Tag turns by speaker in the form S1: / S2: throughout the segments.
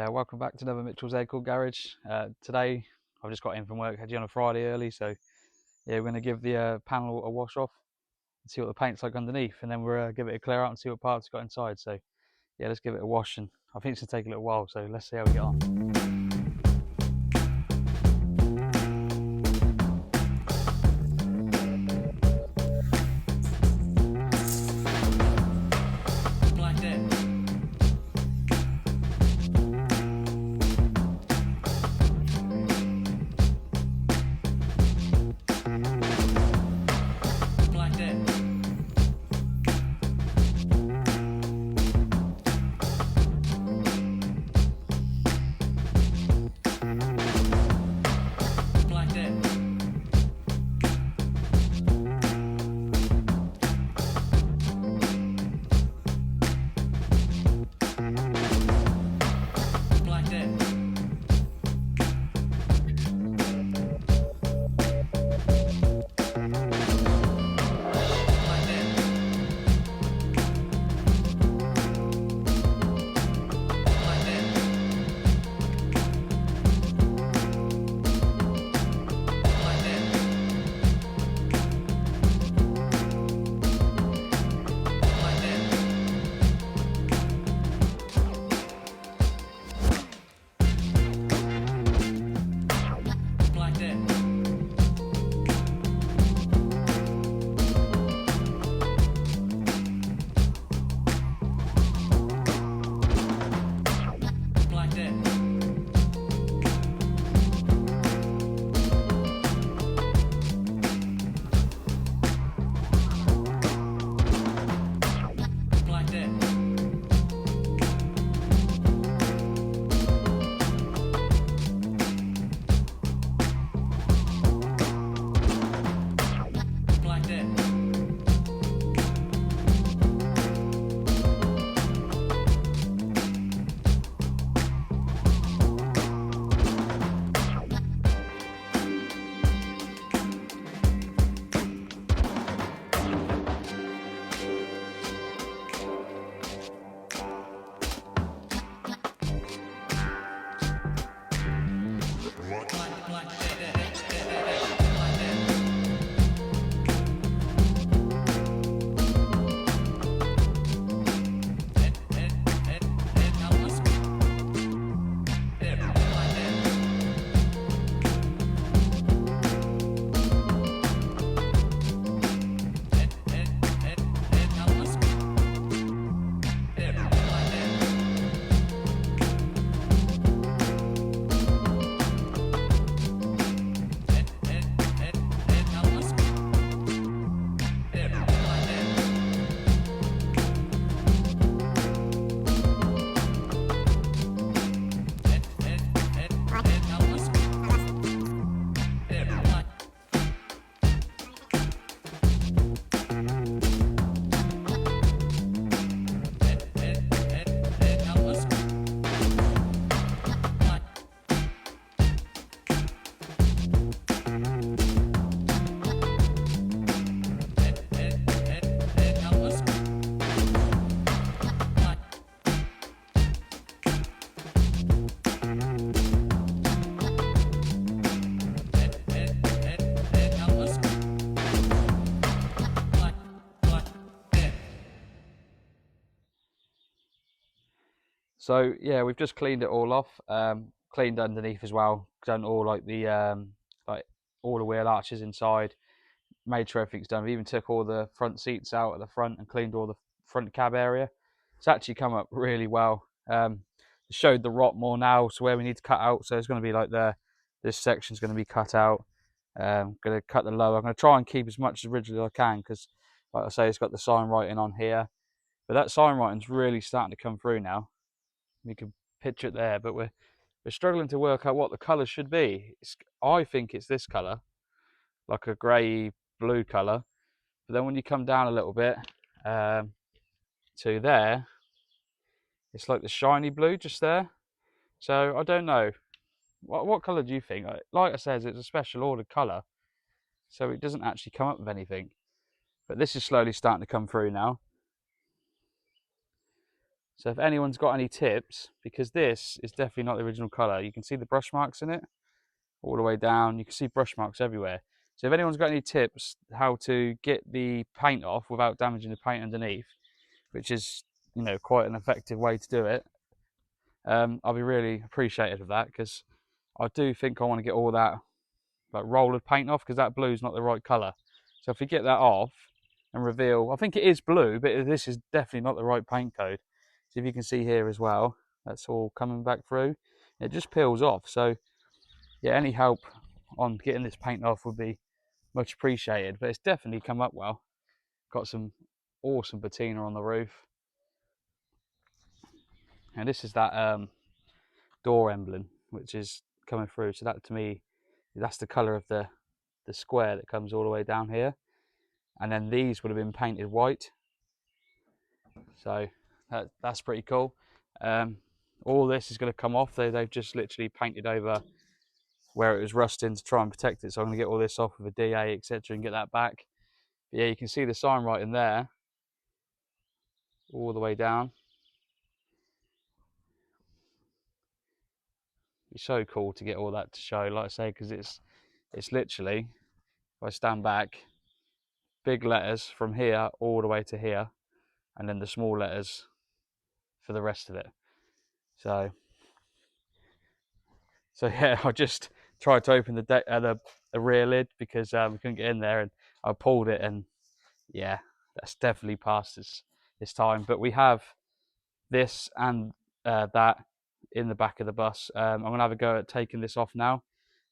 S1: Welcome back to another Mitchell's Aircooled Garage. Today I've just got in from work, had you on a Friday early, so yeah, we're going to give the panel a wash off and see what the paint's like underneath, and then we'll give it a clear out and see what parts it's got inside. So yeah, let's give it a wash, and I think it's going to take a little while, so let's see how we get on. So yeah, we've just cleaned it all off, cleaned underneath as well, done all like like all the wheel arches inside, made sure everything's done. We even took all the front seats out at the front and cleaned all the front cab area. It's actually come up really well. Showed the rot more now, so where we need to cut out, so it's going to be like this section's going to be cut out. Going to cut the lower. I'm going to try and keep as much as original as I can, because like I say, it's got the sign writing on here, but that sign writing's really starting to come through now. You can picture it there, but we're struggling to work out what the colour should be. I think it's this colour, like a grey blue colour, but then when you come down a little bit to there, it's like the shiny blue just there. So I don't know. What colour do you think? Like I said, it's a special ordered colour, so it doesn't actually come up with anything. But this is slowly starting to come through now. So if anyone's got any tips, because this is definitely not the original colour, you can see the brush marks in it all the way down. You can see brush marks everywhere. So if anyone's got any tips how to get the paint off without damaging the paint underneath, which is, you know, quite an effective way to do it, I'll be really appreciative of that, because I do think I want to get all that like roll of paint off, because that blue's not the right colour. So if we get that off and reveal, I think it is blue, but this is definitely not the right paint code. So if you can see here as well, that's all coming back through. It just peels off. So yeah, any help on getting this paint off would be much appreciated. But it's definitely come up well. Got some awesome patina on the roof. And this is that door emblem, which is coming through. So that, to me, that's the colour of the square that comes all the way down here. And then these would have been painted white. So that's pretty cool. All this is going to come off. They've just literally painted over where it was rusting to try and protect it. So I'm going to get all this off with a DA, etc., and get that back. But yeah, you can see the sign right in there, all the way down. It's so cool to get all that to show, like I say, because it's literally, if I stand back, big letters from here all the way to here, and then the small letters for the rest of it. So yeah, I just tried to open the rear lid because we couldn't get in there, and I pulled it, and yeah, that's definitely past this time. But we have this and that in the back of the bus. I'm gonna have a go at taking this off now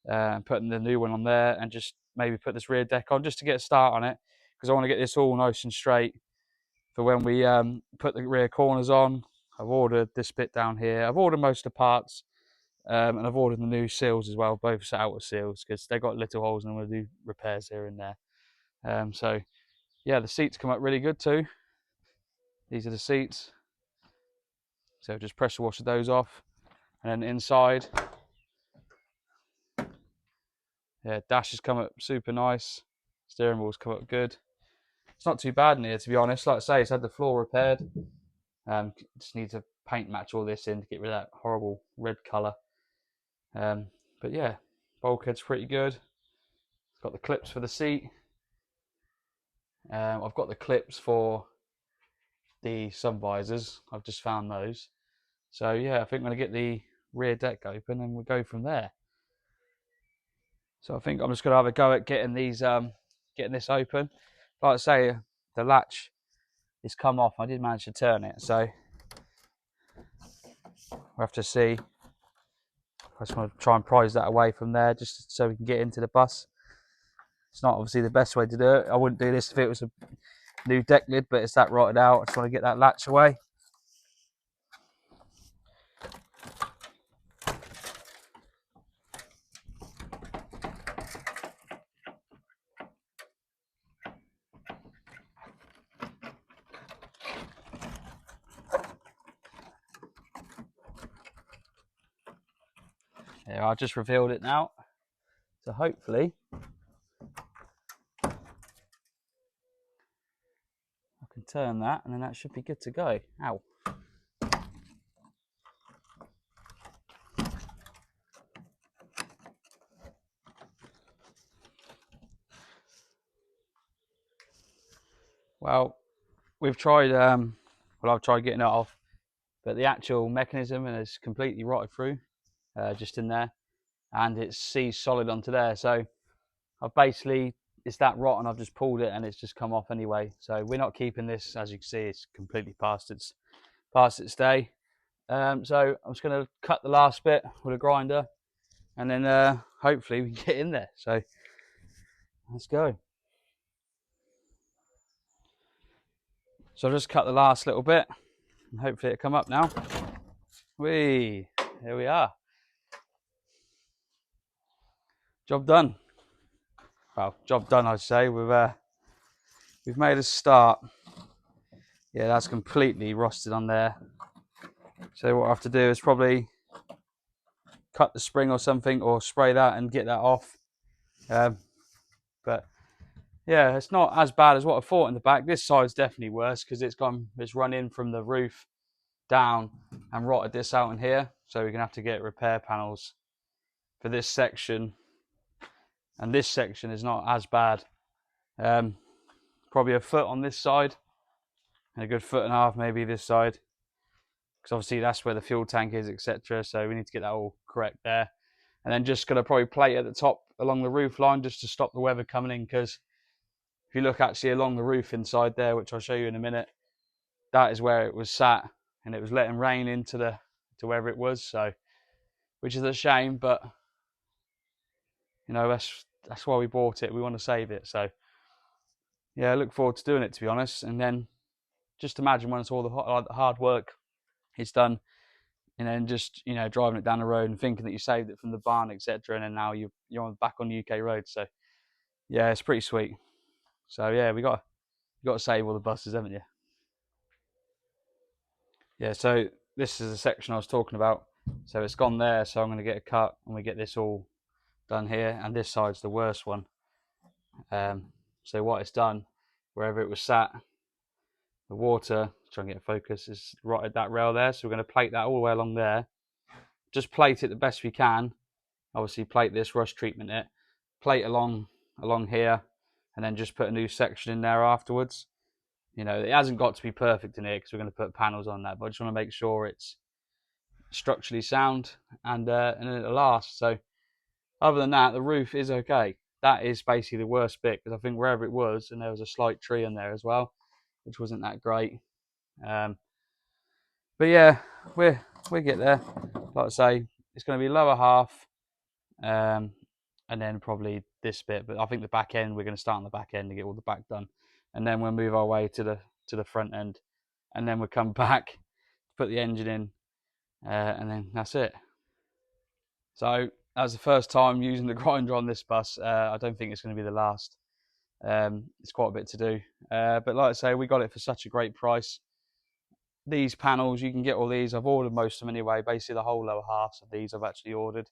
S1: and putting the new one on there, and just maybe put this rear deck on just to get a start on it, because I want to get this all nice and straight for when we put the rear corners on. I've ordered this bit down here. I've ordered most of the parts, and I've ordered the new seals as well, both outer seals, because they've got little holes and I'm going to do repairs here and there. So yeah, the seats come up really good too. These are the seats. So just pressure wash those off. And then inside, yeah, dash has come up super nice. Steering wheel's come up good. It's not too bad in here, to be honest. Like I say, it's had the floor repaired. Just need to paint match all this in to get rid of that horrible red colour. But yeah, bulkhead's pretty good. It's got the clips for the seat. I've got the clips for the sun visors. I've just found those. So yeah, I think I'm going to get the rear deck open and we'll go from there. So I think I'm just going to have a go at getting these, getting this open. Like I say, the latch is come off. I did manage to turn it, so we'll have to see. I just want to try and prise that away from there, just so we can get into the bus. It's not obviously the best way to do it. I wouldn't do this if it was a new deck lid, but it's that rotted out. I just want to get that latch away. There, I just revealed it now. So hopefully I can turn that, and then that should be good to go. Ow. Well, we've tried, I've tried getting it off, but the actual mechanism is completely rotted through, just in there, and it seized solid onto there. So I've basically, it's that rotten, I've just pulled it and it's just come off anyway. So we're not keeping this, as you can see, it's completely past its day. So I'm just going to cut the last bit with a grinder, and then hopefully we can get in there. So let's go. So I'll just cut the last little bit, and hopefully it'll come up now. Whee! Here we are. Job done. Well, job done, I'd say. We've made a start. Yeah, that's completely rusted on there. So what I have to do is probably cut the spring or something, or spray that and get that off. But yeah, it's not as bad as what I thought in the back. This side's definitely worse because it's run in from the roof down and rotted this out in here, so we're gonna have to get repair panels for this section. And this section is not as bad. Probably a foot on this side and a good foot and a half maybe this side, because obviously that's where the fuel tank is, etc. So we need to get that all correct there. And then just gonna probably plate at the top along the roof line just to stop the weather coming in, because if you look actually along the roof inside there, which I'll show you in a minute, that is where it was sat, and it was letting rain into to wherever it was. So, which is a shame, but you know, that's why we bought it. We want to save it. So yeah, I look forward to doing it, to be honest. And then just imagine once all the hard work is done, and then just, you know, driving it down the road and thinking that you saved it from the barn, etc. And then now you're back on the UK road. So yeah, it's pretty sweet. So yeah, you got to save all the buses, haven't you? Yeah. So this is the section I was talking about. So it's gone there. So I'm going to get a cut and we get this all done here. And this side's the worst one. So what it's done, wherever it was sat, the water, try and get a focus, is rotted that rail there. So we're going to plate that all the way along there. Just plate it the best we can. Obviously plate this, rust treatment it, plate along here, and then just put a new section in there afterwards. You know, it hasn't got to be perfect in here because we're going to put panels on that, but I just want to make sure it's structurally sound and it'll last. So other than that, the roof is okay. That is basically the worst bit, because I think wherever it was, and there was a slight tree in there as well, which wasn't that great. But yeah, we get there. Like I say, it's going to be lower half, and then probably this bit. But I think the back end, we're going to start on the back end to get all the back done, and then we'll move our way to the front end, and then we'll come back, put the engine in, and then that's it. So that was the first time using the grinder on this bus. I don't think it's going to be the last. It's quite a bit to do, but like I say, we got it for such a great price. These panels, you can get all these. I've ordered most of them anyway. Basically, the whole lower halves of these I've actually ordered.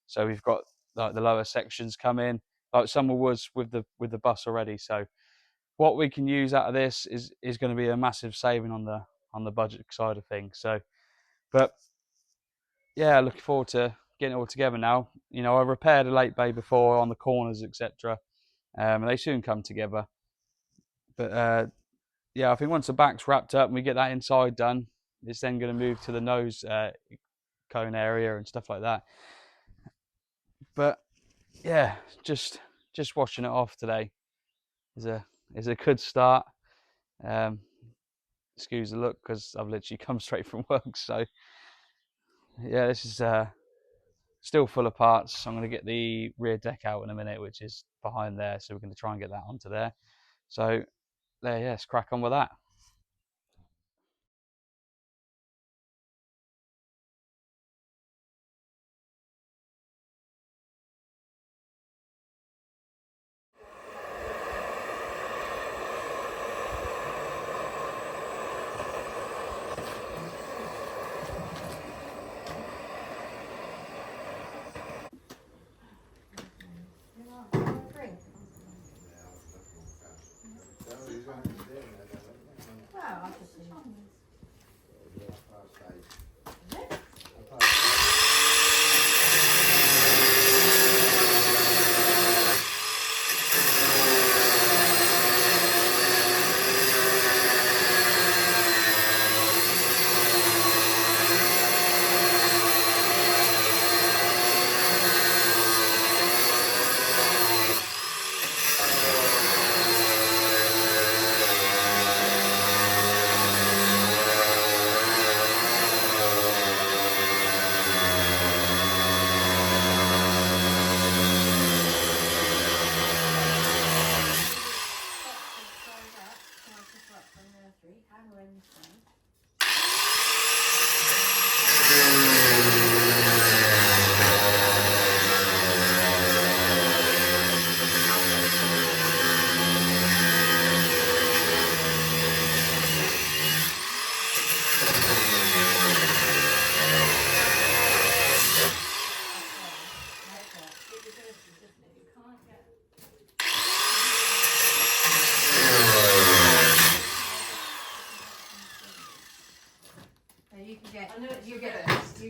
S1: So we've got like the lower sections come in. Like some was with the bus already. So what we can use out of this is going to be a massive saving on the budget side of things. So, but yeah, looking forward to getting it all together now. You know, I repaired a late bay before on the corners, etc. And they soon come together. But yeah, I think once the back's wrapped up and we get that inside done, it's then going to move to the nose cone area and stuff like that. But yeah, just washing it off today is a good start. Excuse the look, because I've literally come straight from work. So yeah, this is still full of parts. I'm going to get the rear deck out in a minute, which is behind there. So we're going to try and get that onto there. So there, yeah, let's crack on with that.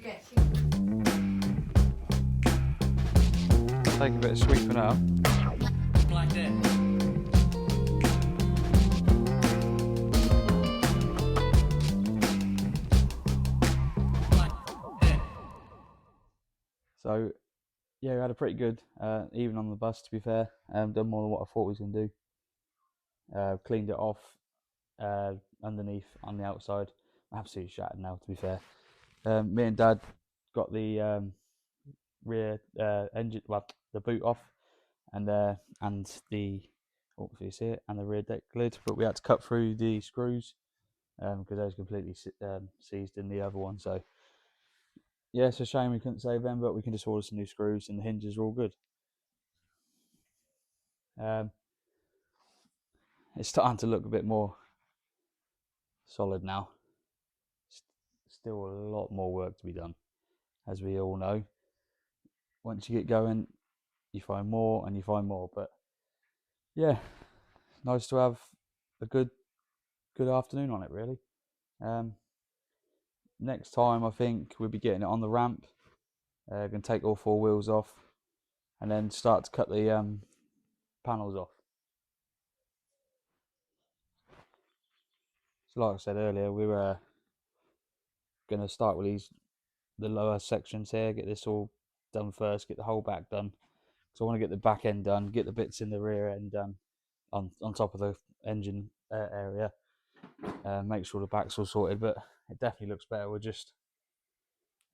S1: Take a bit of sweeping up.
S2: Like this.
S1: So yeah, we had a pretty good even on the bus, to be fair. Done more than what I thought we was going to do. Cleaned it off underneath on the outside. I'm absolutely shattered now, to be fair. Me and Dad got the rear engine, well, the boot off, and the oh, so you see it, and the rear deck lid, but we had to cut through the screws because they was completely seized in the other one. So yeah, it's a shame we couldn't save them, but we can just order some new screws, and the hinges are all good. It's starting to look a bit more solid now. Still a lot more work to be done, as we all know. Once you get going, you find more and you find more. But yeah, nice to have a good afternoon on it, really. Next time, I think we'll be getting it on the ramp. Going to take all four wheels off, and then start to cut the panels off. So, like I said earlier, we were going to start with the lower sections here. Get this all done first. Get the whole back done. So I want to get the back end done. Get the bits in the rear end done on top of the engine area. Make sure the back's all sorted. But it definitely looks better with just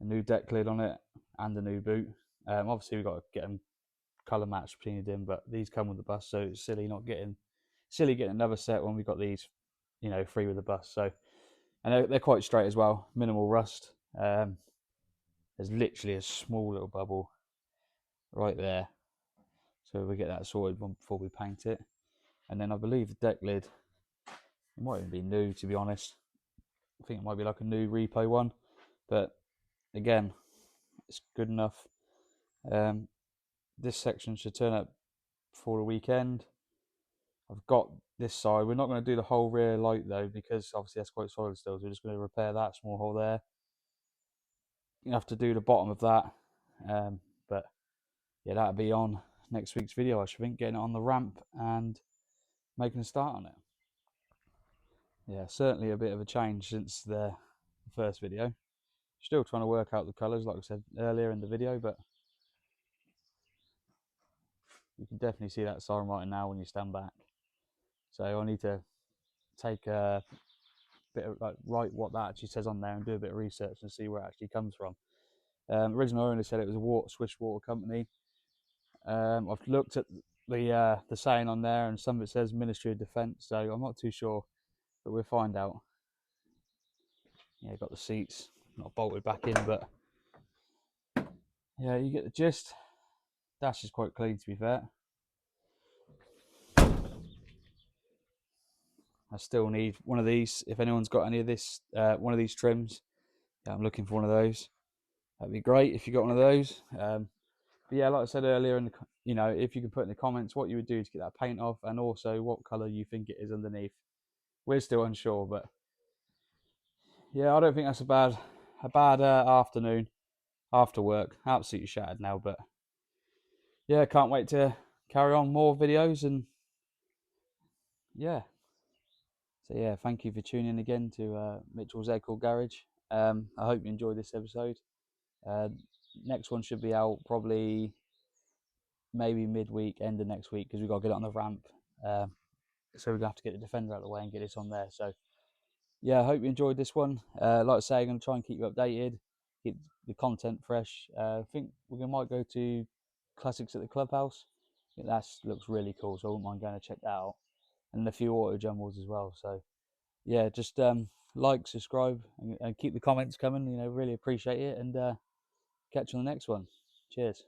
S1: a new deck lid on it and a new boot. Obviously we've got to get them colour matched between them, but these come with the bus, so it's silly getting another set when we got these, free with the bus. So, and they're quite straight as well, minimal rust. There's literally a small little bubble right there, so we get that sorted before we paint it. And then I believe the deck lid, it might even be new, to be honest. I think it might be like a new repo one, but again, it's good enough. This section should turn up for the weekend. I've got this side. We're not going to do the whole rear light though, because obviously that's quite solid still. So we're just going to repair that small hole there. You have to do the bottom of that. But yeah, that'll be on next week's video, I should think, getting it on the ramp and making a start on it. Yeah, certainly a bit of a change since the first video. Still trying to work out the colours, like I said earlier in the video, but you can definitely see that siren writing now when you stand back. So I need to take a bit of write what that actually says on there and do a bit of research and see where it actually comes from. Original owner said it was a Swiss water company. I've looked at the saying on there, and some of it says Ministry of Defence, so I'm not too sure, but we'll find out. Yeah, got the seats not bolted back in, but yeah, you get the gist. Dash is quite clean, to be fair. I still need one of these. If anyone's got any of this, one of these trims, yeah, I'm looking for one of those. That'd be great if you got one of those. But yeah, like I said earlier, if you can put in the comments what you would do to get that paint off, and also what colour you think it is underneath. We're still unsure, but yeah, I don't think that's a bad afternoon after work. Absolutely shattered now, but yeah, can't wait to carry on more videos. And yeah, so yeah, thank you for tuning in again to Mitchell's Aircooled Garage. I hope you enjoyed this episode. Next one should be out probably maybe midweek, end of next week, because we've got to get it on the ramp. So we're going to have to get the Defender out of the way and get this on there. So yeah, I hope you enjoyed this one. Like I say, I'm going to try and keep you updated, keep the content fresh. I think we might go to Classics at the Clubhouse. I think that looks really cool, so I wouldn't mind going to check that out. And a few auto jumbles as well. So yeah, just like, subscribe, and keep the comments coming. Really appreciate it. And catch you on the next one. Cheers.